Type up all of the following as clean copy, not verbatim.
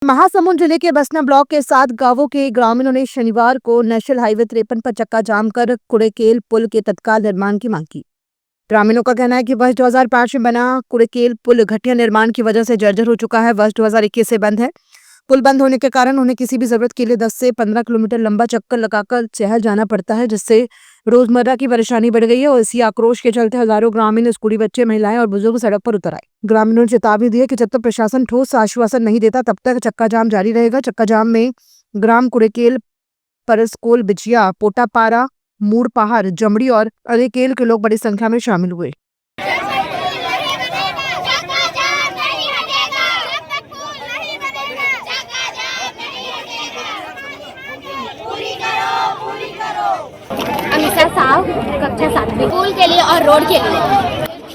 महासमुंद जिले के बसना ब्लॉक के 7 गांवों के ग्रामीणों ने शनिवार को नेशनल हाईवे 53 पर चक्का जाम कर कुड़ेकेल पुल के तत्काल निर्माण की मांग की। ग्रामीणों का कहना है कि वर्ष 2005 में बना कुड़ेकेल पुल घटिया निर्माण की वजह से जर्जर हो चुका है। वर्ष 2021 से बंद है। पुल बंद होने के कारण उन्हें किसी भी जरूरत के लिए 10 से 15 किलोमीटर लंबा चक्कर लगाकर शहर जाना पड़ता है, जिससे रोजमर्रा की परेशानी बढ़ गई है। और इसी आक्रोश के चलते हजारों ग्रामीण, स्कूली बच्चे, महिलाएं और बुजुर्ग सड़क पर उतर आए। ग्रामीणों ने चेतावनी दी है कि जब तक प्रशासन ठोस आश्वासन नहीं देता तब तक चक्का जाम जारी रहेगा। चक्का जाम में ग्राम कुड़ेकेल, परसकोल, बिचिया, पोटापारा, मूड़पहाड़, जमड़ी और अरेकेल के लोग बड़ी संख्या में शामिल हुए। अमीषा साहब, कक्षा 7 पुल के लिए और रोड के लिए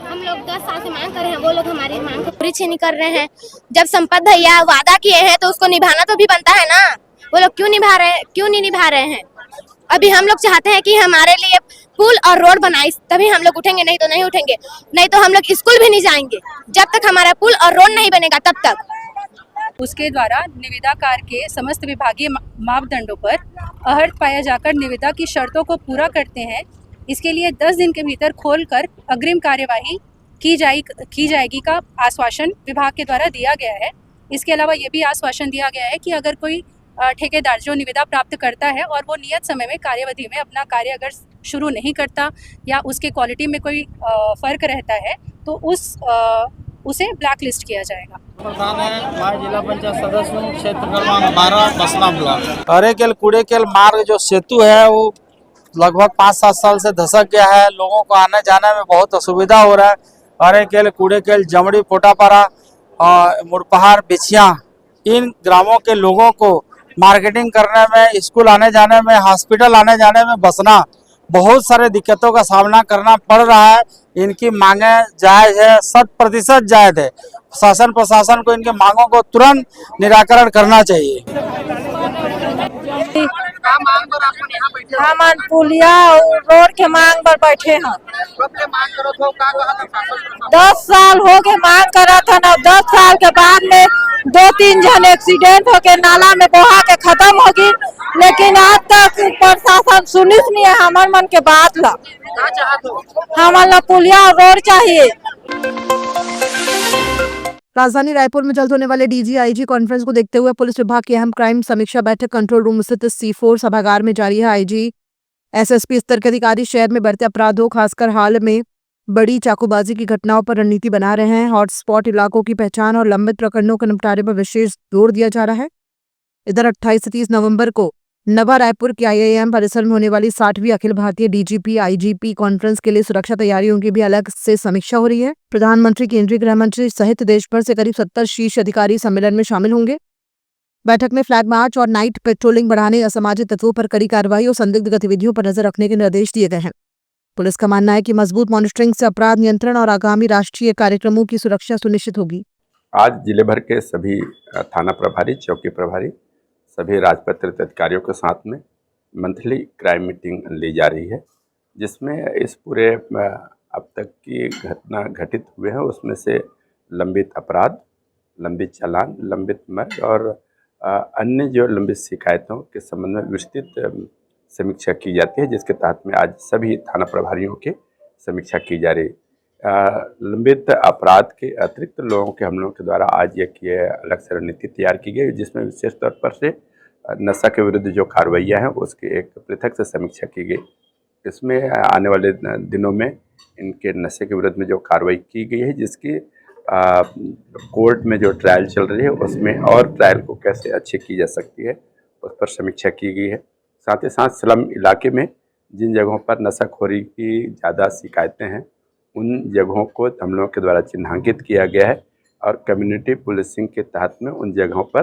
हम लोग 10 साल से मांग कर रहे हैं। वो लोग हमारी मांग को पूरी नहीं कर रहे हैं। जब संपत भैया वादा किए हैं तो उसको निभाना तो भी बनता है ना। वो लोग क्यों नहीं निभा रहे हैं। अभी हम लोग चाहते हैं कि हमारे लिए पुल और रोड बनाए, तभी हम लोग उठेंगे, नहीं तो नहीं उठेंगे। नहीं तो हम लोग स्कूल भी नहीं जाएंगे जब तक हमारा पुल और रोड नहीं बनेगा तब तक। उसके द्वारा निविदाकार के समस्त विभागीय मापदंडों पर अहर्त पाया जाकर निविदा की शर्तों को पूरा करते हैं। इसके लिए 10 दिन के भीतर खोलकर अग्रिम कार्यवाही की जाएगी का आश्वासन विभाग के द्वारा दिया गया है। इसके अलावा ये भी आश्वासन दिया गया है कि अगर कोई ठेकेदार जो निविदा प्राप्त करता है और वो नियत समय में कार्यवधि में अपना कार्य अगर शुरू नहीं करता या उसके क्वालिटी में कोई फर्क रहता है तो उसे ब्लैक लिस्ट किया जाएगा। प्रधान है मैं जिला पंचायत सदस्य हूँ, क्षेत्र क्रमांक 12 बसना ब्लॉक। अरेकेल कुड़ेकेल मार्ग जो सेतु है वो लगभग 5-7 साल से धसक गया है। लोगों को आने जाने में बहुत असुविधा हो रहा है। अरेकेल, कुड़ेकेल, जमड़ी, पोटापारा, मुड़पहाड़, बिछिया, इन ग्रामों के लोगों को मार्केटिंग करने में, स्कूल आने जाने में, हॉस्पिटल आने जाने में बसना बहुत सारे दिक्कतों का सामना करना पड़ रहा है। इनकी मांगे जायज है, 100% जायज है। शासन प्रशासन को इनके मांगों को तुरंत निराकरण करना चाहिए। हम पुलिया और रोड के मांग पर बैठे हैं। 10 साल हो गए मांग करा था ना। 10 साल के बाद में 2-3 जन एक्सीडेंट होके नाला में बहा के खत्म हो गई, लेकिन आज तक प्रशासन सुनिस नहीं है हमारे मन के बात ला। हमारा पुलिया और रोड चाहिए। राजधानी रायपुर में जल्द होने वाले डीजी-आईजी कॉन्फ्रेंस को देखते हुए पुलिस विभाग की अहम क्राइम समीक्षा बैठक कंट्रोल रूम स्थित C4 सभागार में जारी है। आईजी, एसएसपी स्तर के अधिकारी शहर में बढ़ते अपराधों, खासकर हाल में बड़ी चाकूबाजी की घटनाओं पर रणनीति बना रहे हैं। हॉटस्पॉट इलाकों की पहचान और लंबित प्रकरणों के निपटारे पर विशेष जोर दिया जा रहा है। इधर 28 से 30 नवंबर को नवा रायपुर के IIM परिसर में होने वाली 60वीं Akhil Bharatiya DGP IGP conference के लिए सुरक्षा तैयारियों की भी अलग से समीक्षा हो रही है। प्रधानमंत्री, केंद्रीय गृह मंत्री सहित देश भर से करीब 70 शीर्ष अधिकारी सम्मेलन में शामिल होंगे। बैठक में फ्लैग मार्च और नाइट पेट्रोलिंग बढ़ाने, असामाजिक तत्वों पर कड़ी कार्रवाई और संदिग्ध गतिविधियों पर नजर रखने के निर्देश दिए गए हैं। पुलिस का मानना है कि मजबूत मॉनिटरिंग से अपराध नियंत्रण और आगामी राष्ट्रीय कार्यक्रमों की सुरक्षा सुनिश्चित होगी। आज जिले भर के सभी थाना प्रभारी, चौकी प्रभारी, सभी राजपत्रित अधिकारियों के साथ में मंथली क्राइम मीटिंग ली जा रही है, जिसमें इस पूरे अब तक की घटना घटित हुए हैं उसमें से लंबित अपराध, लंबित चालान, लंबित मर्ग और अन्य जो लंबित शिकायतों के संबंध में विस्तृत समीक्षा की जाती है, जिसके तहत में आज सभी थाना प्रभारियों की समीक्षा की जा रही है। लंबित अपराध के अतिरिक्त लोगों के हमलों के द्वारा आज एक ये अलग से रणनीति तैयार की गई, जिसमें विशेष तौर पर से नशा के विरुद्ध जो कार्रवाइयाँ हैं उसकी एक पृथक से समीक्षा की गई। इसमें आने वाले दिनों में इनके नशे के विरुद्ध में जो कार्रवाई की गई है, जिसकी कोर्ट में जो ट्रायल चल रही है उसमें और ट्रायल को कैसे अच्छी की जा सकती है उस पर समीक्षा की गई है। साथ ही साथ स्लम इलाके में जिन जगहों पर नशाखोरी की ज़्यादा शिकायतें हैं उन जगहों को हम लोगों के द्वारा चिन्हांकित किया गया है और कम्युनिटी पुलिसिंग के तहत में उन जगहों पर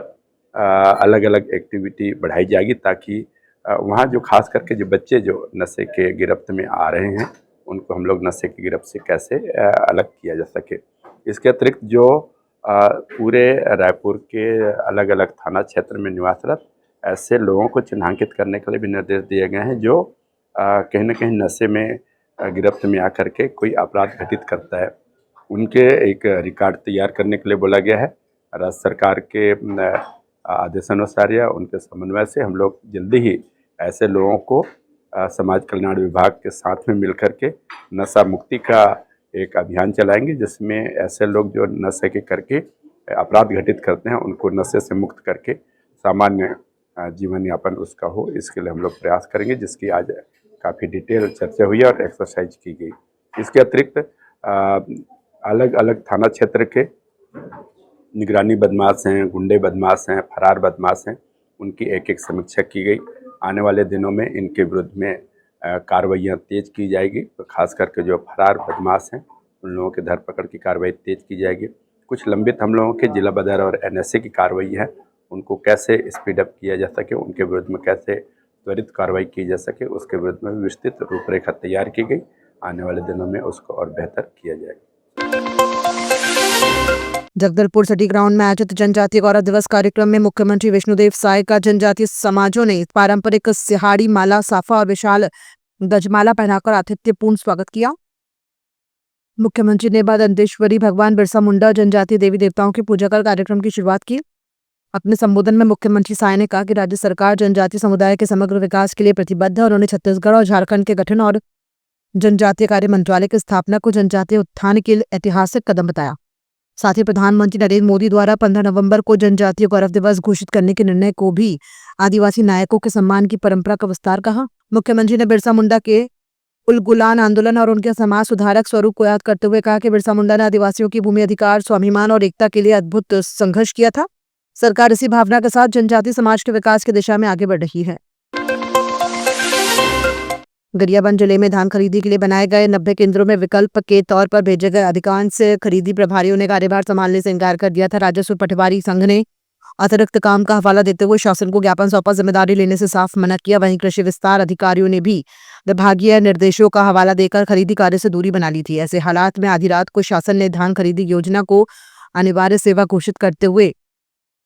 अलग अलग एक्टिविटी बढ़ाई जाएगी, ताकि वहाँ जो खास करके जो बच्चे जो नशे के गिरफ्त में आ रहे हैं उनको हम लोग नशे की गिरफ्त से कैसे अलग किया जा सके। इसके अतिरिक्त जो पूरे रायपुर के अलग अलग थाना क्षेत्र में निवासरत ऐसे लोगों को चिन्हांकित करने के लिए भी निर्देश दिए गए हैं जो कहीं न कहीं नशे में गिरफ्त में आकर के कोई अपराध घटित करता है, उनके एक रिकॉर्ड तैयार करने के लिए बोला गया है। राज्य सरकार के आदेशानुसार या उनके समन्वय से हम लोग जल्दी ही ऐसे लोगों को समाज कल्याण विभाग के साथ में मिलकर के नशा मुक्ति का एक अभियान चलाएंगे, जिसमें ऐसे लोग जो नशे के करके अपराध घटित करते हैं उनको नशे से मुक्त करके सामान्य जीवन यापन उसका हो, इसके लिए हम लोग प्रयास करेंगे, जिसकी आज काफ़ी डिटेल चर्चा हुई और एक्सरसाइज की गई। इसके अतिरिक्त अलग अलग थाना क्षेत्र के निगरानी बदमाश हैं, गुंडे बदमाश हैं, फरार बदमाश हैं, उनकी एक एक समीक्षा की गई। आने वाले दिनों में इनके विरुद्ध में कार्रवाइयाँ तेज़ की जाएगी। तो खास करके जो फरार बदमाश हैं उन लोगों के धरपकड़ की कार्रवाई तेज़ की जाएगी। कुछ लंबित हम लोगों के जिला बदर और NSA की कार्रवाई है, उनको कैसे स्पीड अप किया जा सके, उनके विरुद्ध में कैसे त्वरित कार्रवाई की जा सके, उसके विरुद्ध में विस्तृत रूपरेखा तैयार की गई। आने वाले दिनों में उसको और बेहतर किया जाएगा। जगदलपुर सिटी ग्राउंड में आयोजित जनजातीय गौरव दिवस कार्यक्रम में मुख्यमंत्री विष्णुदेव साय का जनजातीय समाजों ने पारंपरिक सिहाड़ी माला, साफा और विशाल गजमाला पहनाकर आतिथ्यपूर्ण स्वागत किया। मुख्यमंत्री ने बाद दंतेश्वरी भगवान बिरसा मुंडा जनजातीय देवी देवताओं की पूजा कर कार्यक्रम की शुरुआत की। अपने संबोधन में मुख्यमंत्री साय ने कहा कि राज्य सरकार जनजातीय समुदाय के समग्र विकास के लिए प्रतिबद्ध है और उन्होंने छत्तीसगढ़ और झारखंड के गठन और जनजातीय कार्य मंत्रालय की स्थापना को जनजातीय उत्थान के लिए ऐतिहासिक कदम बताया। साथ ही प्रधानमंत्री नरेंद्र मोदी द्वारा 15 नवंबर को जनजातीय गौरव दिवस घोषित करने के निर्णय को भी आदिवासी नायकों के सम्मान की परंपरा का विस्तार कहा। मुख्यमंत्री ने बिरसा मुंडा के उलगुलान आंदोलन और उनके समाज सुधारक स्वरूप को याद करते हुए कहा कि बिरसा मुंडा ने आदिवासियों की भूमि अधिकार, स्वाभिमान और एकता के लिए अद्भुत संघर्ष किया था। सरकार इसी भावना के साथ जनजातीय समाज के विकास की दिशा में आगे बढ़ रही है। गरियाबंद जिले में धान खरीदी के लिए बनाए गए 90 केंद्रों में विकल्प के तौर पर भेजे गए अधिकांश खरीदी प्रभारियों ने कार्यभार संभालने से इंकार कर दिया था। राजस्व पटवारी संघ ने अतिरिक्त काम का हवाला देते हुए शासन को ज्ञापन सौंपा, जिम्मेदारी लेने से साफ मना किया। वहीं कृषि विस्तार अधिकारियों ने भी विभागीय निर्देशों का हवाला देकर खरीदी कार्य से दूरी बना ली थी। ऐसे हालात में आधी रात को शासन ने धान खरीदी योजना को अनिवार्य सेवा घोषित करते हुए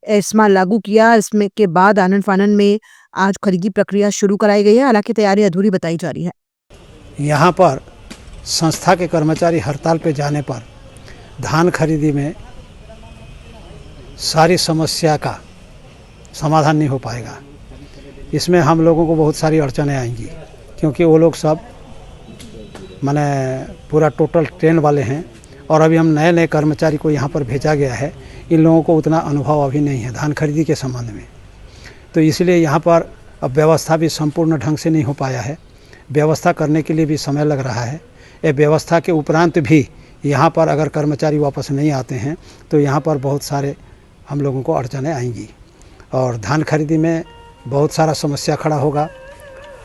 एस्मा लागू किया। इसमें के बाद आनन फानन में आज खरीदी प्रक्रिया शुरू कराई गई है, हालांकि तैयारी अधूरी बताई जा रही है। यहाँ पर संस्था के कर्मचारी हड़ताल पे जाने पर धान खरीदी में सारी समस्या का समाधान नहीं हो पाएगा। इसमें हम लोगों को बहुत सारी अड़चनें आएंगी, क्योंकि वो लोग सब माने पूरा टोटल ट्रेन वाले हैं और अभी हम नए नए कर्मचारी को यहाँ पर भेजा गया है। इन लोगों को उतना अनुभव अभी नहीं है धान खरीदी के संबंध में, तो इसलिए यहाँ पर अब व्यवस्था भी संपूर्ण ढंग से नहीं हो पाया है। व्यवस्था करने के लिए भी समय लग रहा है। ये व्यवस्था के उपरांत भी यहाँ पर अगर कर्मचारी वापस नहीं आते हैं तो यहाँ पर बहुत सारे हम लोगों को अड़चनें आएंगी और धान खरीदी में बहुत सारा समस्या खड़ा होगा।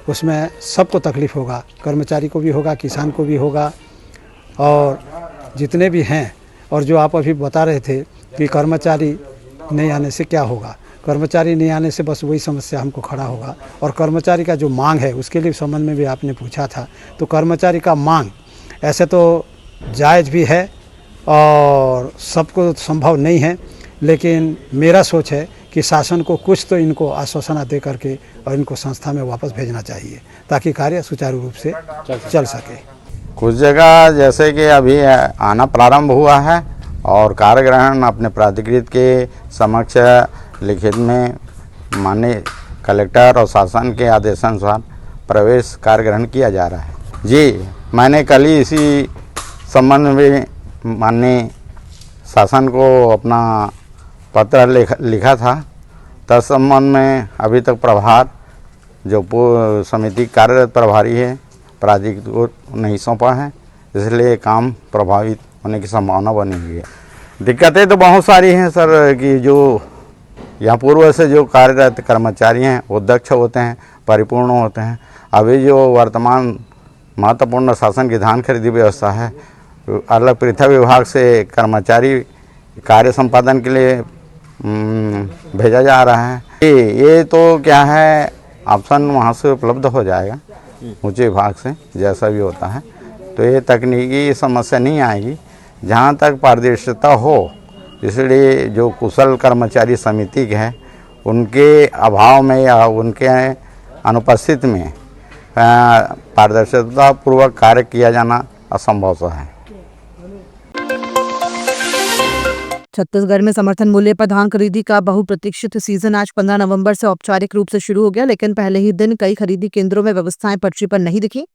उसमें सबको तकलीफ़ होगा, कर्मचारी को भी होगा, किसान को भी होगा और जितने भी हैं। और जो आप अभी बता रहे थे कि कर्मचारी नहीं आने से क्या होगा, कर्मचारी नहीं आने से बस वही समस्या हमको खड़ा होगा। और कर्मचारी का जो मांग है उसके लिए संबंध में भी आपने पूछा था, तो कर्मचारी का मांग ऐसे तो जायज़ भी है और सबको संभव नहीं है, लेकिन मेरा सोच है कि शासन को कुछ तो इनको आश्वासन दे करके और इनको संस्था में वापस भेजना चाहिए ताकि कार्य सुचारू रूप से चल सके। कुछ जगह जैसे कि अभी आना प्रारंभ हुआ है और कार्यग्रहण अपने प्राधिकृत के समक्ष लिखित में माननीय कलेक्टर और शासन के आदेशानुसार प्रवेश कार्यग्रहण किया जा रहा है। जी, मैंने कल ही इसी संबंध में माननीय शासन को अपना पत्र लिखा था। तत्संबंध में अभी तक प्रभार जो समिति कार्यरत प्रभारी है प्राधिकृत को नहीं सौंपा है, इसलिए काम प्रभावित होने की संभावना बनी हुई है। दिक्कतें तो बहुत सारी हैं सर, कि जो यहाँ पूर्व से जो कार्यरत कर्मचारी हैं वो दक्ष होते हैं, परिपूर्ण होते हैं। अभी जो वर्तमान महत्वपूर्ण शासन की धान खरीदी व्यवस्था है, अलग पृथक विभाग से कर्मचारी कार्य संपादन के लिए भेजा जा रहा है। ये तो क्या है, ऑप्शन वहाँ से उपलब्ध हो जाएगा ऊंचे विभाग से, जैसा भी होता है। तो ये तकनीकी समस्या नहीं आएगी जहाँ तक पारदर्शिता हो। इसलिए जो कुशल कर्मचारी समिति के हैं उनके अभाव में या उनके अनुपस्थिति में पारदर्शिता पूर्वक कार्य किया जाना असंभव है। छत्तीसगढ़ में समर्थन मूल्य पर धान खरीदी का बहुप्रतीक्षित सीजन आज 15 नवंबर से औपचारिक रूप से शुरू हो गया, लेकिन पहले ही दिन कई खरीदी केंद्रों में व्यवस्थाएं पटरी पर नहीं दिखी।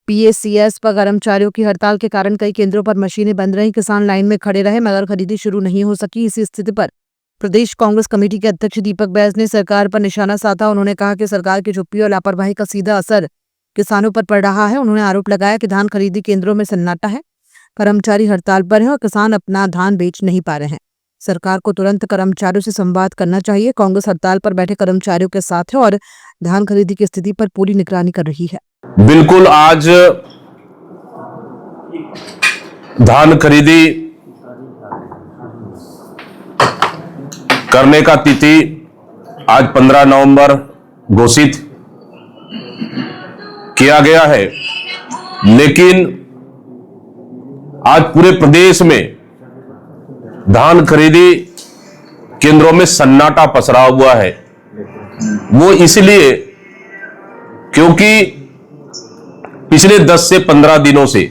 पीएसीएस पर कर्मचारियों की हड़ताल के कारण कई केंद्रों पर मशीनें बंद रहीं, किसान लाइन में खड़े रहे मगर खरीदी शुरू नहीं हो सकी। इसी स्थिति पर प्रदेश कांग्रेस कमेटी के अध्यक्ष दीपक बैज ने सरकार पर निशाना साधा। उन्होंने कहा कि सरकार की चुप्पी और लापरवाही का सीधा असर किसानों पर पड़ रहा है। उन्होंने आरोप लगाया कि धान खरीदी केंद्रों में सन्नाटा है, कर्मचारी हड़ताल पर हैं और किसान अपना धान बेच नहीं पा रहे हैं। सरकार को तुरंत कर्मचारियों से संवाद करना चाहिए। कांग्रेस हड़ताल पर बैठे कर्मचारियों के साथ है और धान खरीदी की स्थिति पर पूरी निगरानी कर रही है। बिल्कुल, आज धान खरीदी करने का तिथि आज 15 नवंबर घोषित किया गया है, लेकिन आज पूरे प्रदेश में धान खरीदी केंद्रों में सन्नाटा पसरा हुआ है। वो इसलिए क्योंकि पिछले 10 से 15 दिनों से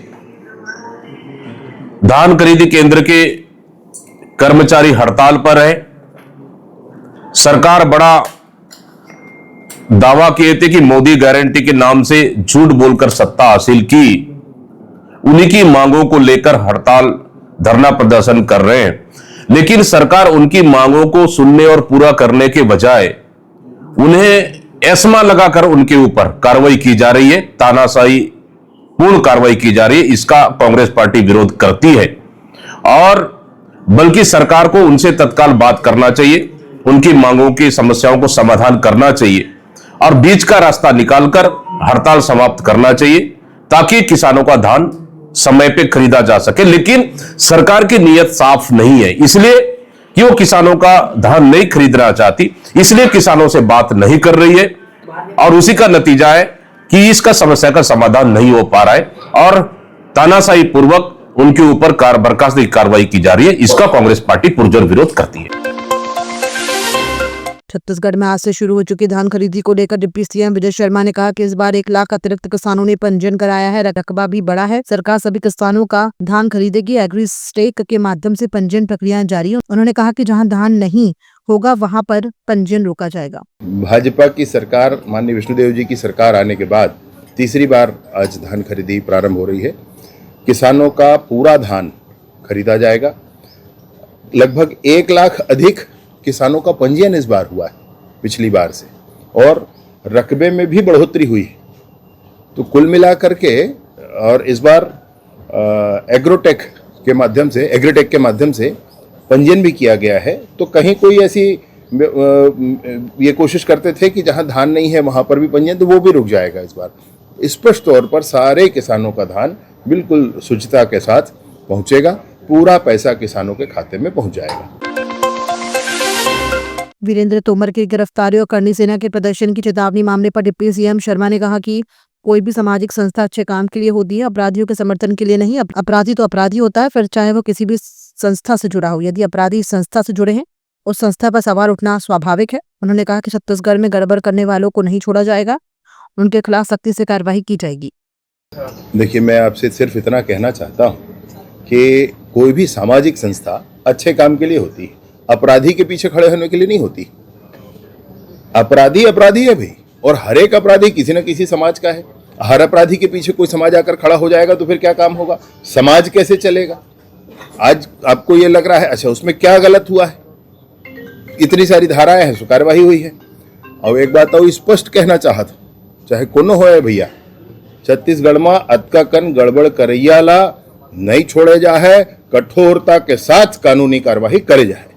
धान खरीदी केंद्र के कर्मचारी हड़ताल पर है। सरकार बड़ा दावा किए थे कि मोदी गारंटी के नाम से झूठ बोलकर सत्ता हासिल की, उन्हीं की मांगों को लेकर हड़ताल धरना प्रदर्शन कर रहे हैं, लेकिन सरकार उनकी मांगों को सुनने और पूरा करने के बजाय उन्हें एस्मा लगाकर उनके ऊपर कार्रवाई की जा रही है, तानाशाही पूर्ण कार्रवाई की जा रही है। इसका कांग्रेस पार्टी विरोध करती है और बल्कि सरकार को उनसे तत्काल बात करना चाहिए, उनकी मांगों की समस्याओं को समाधान करना चाहिए और बीच का रास्ता निकालकर हड़ताल समाप्त करना चाहिए ताकि किसानों का धान समय पे खरीदा जा सके। लेकिन सरकार की नीयत साफ नहीं है, इसलिए कि वो किसानों का धान नहीं खरीदना चाहती, इसलिए किसानों से बात नहीं कर रही है और उसी का नतीजा है कि इसका समस्या का समाधान नहीं हो पा रहा है और तानाशाही पूर्वक उनके ऊपर बर्खास्तगी की कार्रवाई की जा रही है। इसका कांग्रेस पार्टी पुरजोर विरोध करती है। छत्तीसगढ़ में आज से शुरू हो चुकी धान खरीदी को लेकर डिप्टी सीएम विजय शर्मा ने कहा कि इस बार 1 लाख अतिरिक्त किसानों ने पंजीयन कराया है। रकबा भी बड़ा है। सरकार सभी किसानों का धान खरीदेगी। एग्री स्टेक के माध्यम से पंजीयन प्रक्रिया जारी है। उन्होंने कहा कि जहां धान नहीं होगा वहां पर पंजीयन रोका जाएगा। भाजपा की सरकार, माननीय विष्णुदेव जी की सरकार आने के बाद तीसरी बार आज धान खरीदी प्रारंभ हो रही है। किसानों का पूरा धान खरीदा जाएगा। लगभग 1 लाख अधिक किसानों का पंजीयन इस बार हुआ है पिछली बार से और रकबे में भी बढ़ोतरी हुई है। तो कुल मिलाकर के और इस बार एग्रीटेक के माध्यम से पंजीयन भी किया गया है। तो कहीं कोई ऐसी ये कोशिश करते थे कि जहां धान नहीं है वहां पर भी पंजीयन, तो वो भी रुक जाएगा। इस बार स्पष्ट तौर पर सारे किसानों का धान बिल्कुल शुचिता के साथ पहुंचेगा। पूरा पैसा किसानों के खाते में पहुंच जाएगा। वीरेंद्र तोमर की गिरफ्तारी और करनी सेना के प्रदर्शन की चेतावनी मामले पर डिप्टी सीएम शर्मा ने कहा कि कोई भी सामाजिक संस्था अच्छे काम के लिए होती है, अपराधियों के समर्थन के लिए नहीं। अपराधी तो अपराधी होता है, फिर चाहे वो किसी भी संस्था से जुड़ा हो। यदि अपराधी संस्था से जुड़े हैं, उस संस्था पर सवाल उठना स्वाभाविक है। उन्होंने कहा कि छत्तीसगढ़ में गड़बड़ करने वालों को नहीं छोड़ा जाएगा, उनके खिलाफ सख्ती से कार्रवाई की जाएगी। देखिए, मैं आपसे सिर्फ इतना कहना चाहता हूँ कि कोई भी सामाजिक संस्था अच्छे काम के लिए होती है, अपराधी के पीछे खड़े होने के लिए नहीं होती। अपराधी अपराधी है भाई, और हर एक अपराधी किसी न किसी समाज का है। हर अपराधी के पीछे कोई समाज आकर खड़ा हो जाएगा तो फिर क्या काम होगा, समाज कैसे चलेगा। आज आपको ये लग रहा है अच्छा उसमें क्या गलत हुआ है, इतनी सारी धाराएं हैं, कार्यवाही हुई है। और एक बात और स्पष्ट कहना चाहता, चाहे कोनो हो भैया, छत्तीसगढ़ में अतका कन गड़बड़ करैया ला नहीं छोड़े जा है, कठोरता के साथ कानूनी कार्रवाई करे जाए।